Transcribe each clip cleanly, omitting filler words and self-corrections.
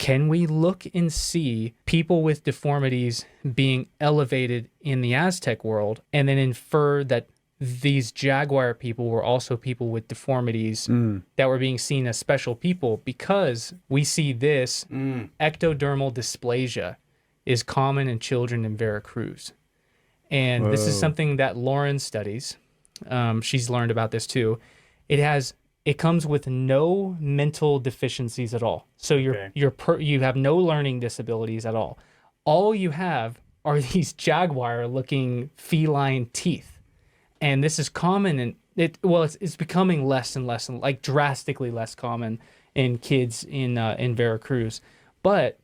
can we look and see people with deformities being elevated in the Aztec world and then infer that these jaguar people were also people with deformities that were being seen as special people? Because we see this ectodermal dysplasia is common in children in Veracruz. And this is something that Lauren studies. She's learned about this too. It comes with no mental deficiencies at all. So you have no learning disabilities at all. All you have are these jaguar-looking feline teeth. And this is common, and it's becoming less and less, and like drastically less common in kids in Veracruz, but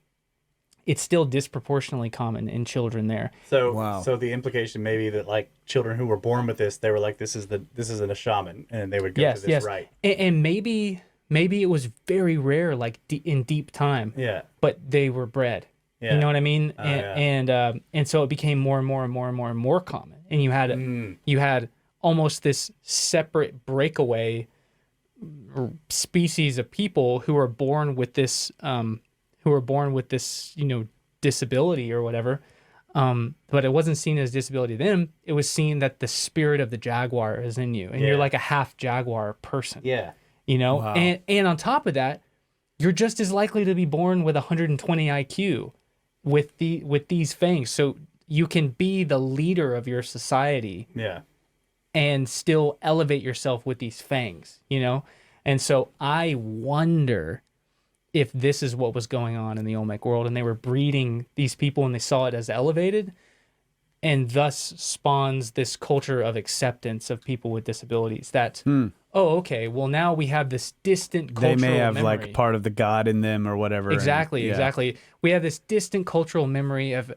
it's still disproportionately common in children there. So, So the implication may be that like children who were born with this, they were like, this is a shaman, and they would go to this right. And maybe it was very rare, like in deep time. Yeah. But they were bred. Yeah. You know what I mean? And so it became more and more and more and more and more common. And you had almost this separate breakaway species of people who were born with this disability or whatever. But it wasn't seen as disability to them. It was seen that the spirit of the jaguar is in you, and you're like a half jaguar person. Yeah. You know, and on top of that, you're just as likely to be born with 120 IQ with these fangs. So you can be the leader of your society. Yeah. And still elevate yourself with these fangs, you know? And so I wonder if this is what was going on in the Olmec world, and they were breeding these people and they saw it as elevated, and thus spawns this culture of acceptance of people with disabilities that, okay, well, now we have this distant cultural memory. They may have like part of the god in them or whatever. Exactly. We have this distant cultural memory of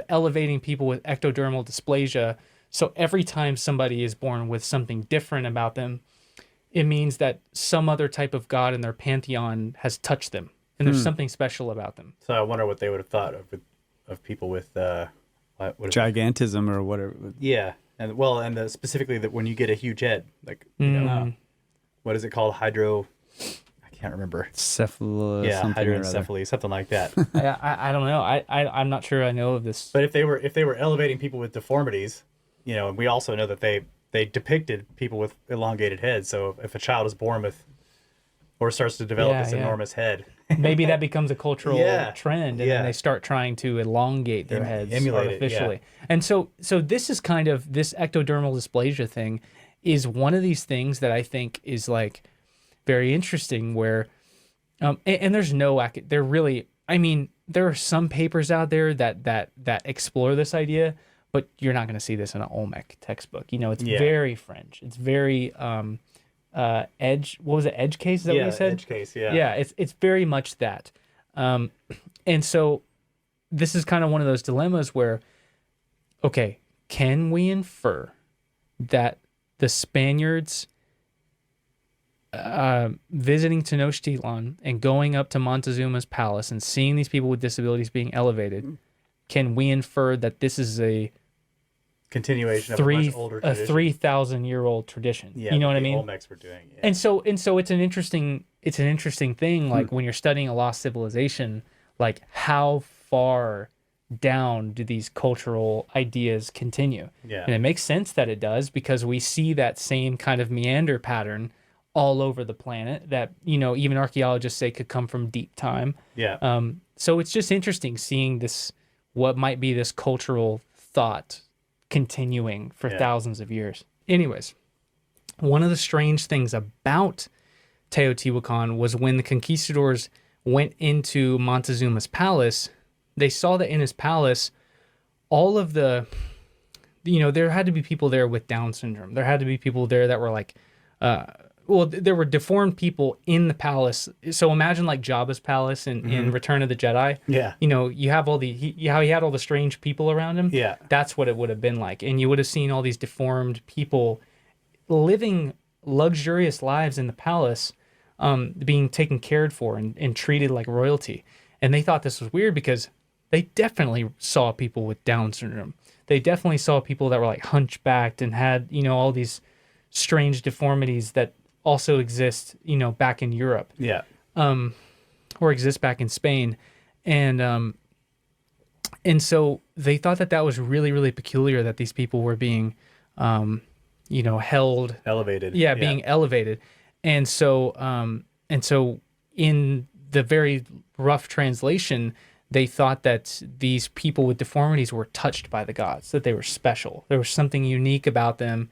elevating people with ectodermal dysplasia. So every time somebody is born with something different about them, it means that some other type of god in their pantheon has touched them, and there's something special about them. So I wonder what they would have thought of people with gigantism or whatever. Yeah, and specifically that when you get a huge head, like what is it called? I can't remember. Hydroencephaly, something like that. I don't know. I'm not sure I know of this. But if they were elevating people with deformities, you know, and we also know that they depicted people with elongated heads. So if a child is born with or starts to develop this enormous head, maybe that becomes a cultural trend, and then they start trying to elongate their heads artificially. And so this is kind of, this ectodermal dysplasia thing is one of these things that I think is like very interesting, where and there's no there really, I mean, there are some papers out there that explore this idea, but you're not going to see this in an Olmec textbook. You know, it's very French. It's very edge. What was it? Edge case? Is that what you said? Edge case. Yeah. Yeah. It's very much that. And so this is kind of one of those dilemmas where, okay, can we infer that the Spaniards visiting Tenochtitlan and going up to Montezuma's palace and seeing these people with disabilities being elevated, can we infer that this is a continuation of a much older tradition? A 3,000-year-old tradition? Yeah, you know what I mean? Olmecs were doing. Yeah. And so it's an interesting thing. Like when you're studying a lost civilization, like how far down do these cultural ideas continue? Yeah. And it makes sense that it does, because we see that same kind of meander pattern all over the planet that, you know, even archaeologists say could come from deep time. Yeah. So it's just interesting seeing this, what might be this cultural thought continuing for thousands of years. Anyways, one of the strange things about Teotihuacan was when the conquistadors went into Montezuma's palace, they saw that in his palace, all of the, you know, there had to be people there with Down syndrome. There had to be people there that were like, there were deformed people in the palace. So imagine like Jabba's palace in Return of the Jedi. Yeah. You know, you have all how he had all the strange people around him. Yeah. That's what it would have been like. And you would have seen all these deformed people living luxurious lives in the palace, being taken cared for and treated like royalty. And they thought this was weird because they definitely saw people with Down syndrome. They definitely saw people that were like hunchbacked and had, you know, all these strange deformities that also exist, you know, back in Europe. Yeah. or exists back in Spain, and so they thought that was really, really peculiar that these people were being, held Elevated. Yeah, being elevated, and so in the very rough translation, they thought that these people with deformities were touched by the gods, that they were special. There was something unique about them.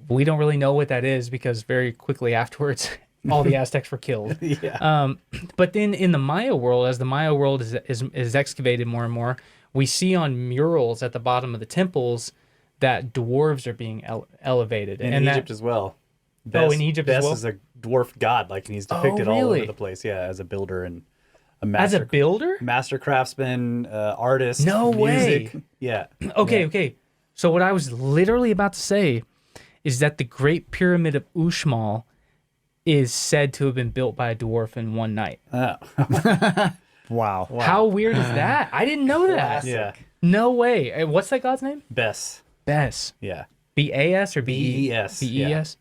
We don't really know what that is because very quickly afterwards, all the Aztecs were killed. But then in the Maya world, as the Maya world is excavated more and more, we see on murals at the bottom of the temples that dwarves are being elevated. In Egypt as well. In Egypt as well? Bes is a dwarf god, like, and he's depicted all over the place. Yeah, as a builder and a master. As a builder? Master craftsman, artist. No music. way. Yeah. Okay. So what I was literally about to say is that the Great Pyramid of Uxmal is said to have been built by a dwarf in one night. Oh. Wow. How weird is that? I didn't know that. Yeah. No way. What's that god's name? Bes. Bes. Yeah. B-A-S or B-E? B-E-S. B-E-S?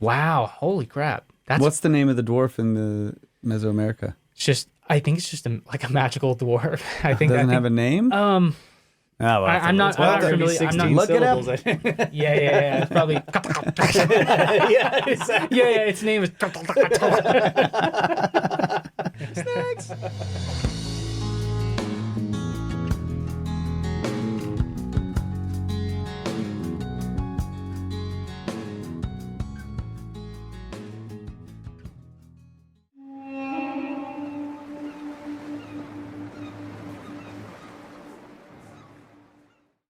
Wow. Holy crap. What's the name of the dwarf in the Mesoamerica? I think it's just a magical dwarf. Doesn't have a name? I'm not familiar. Look it up. Yeah. It's probably. Yeah, exactly. Yeah. Its name is. Snacks.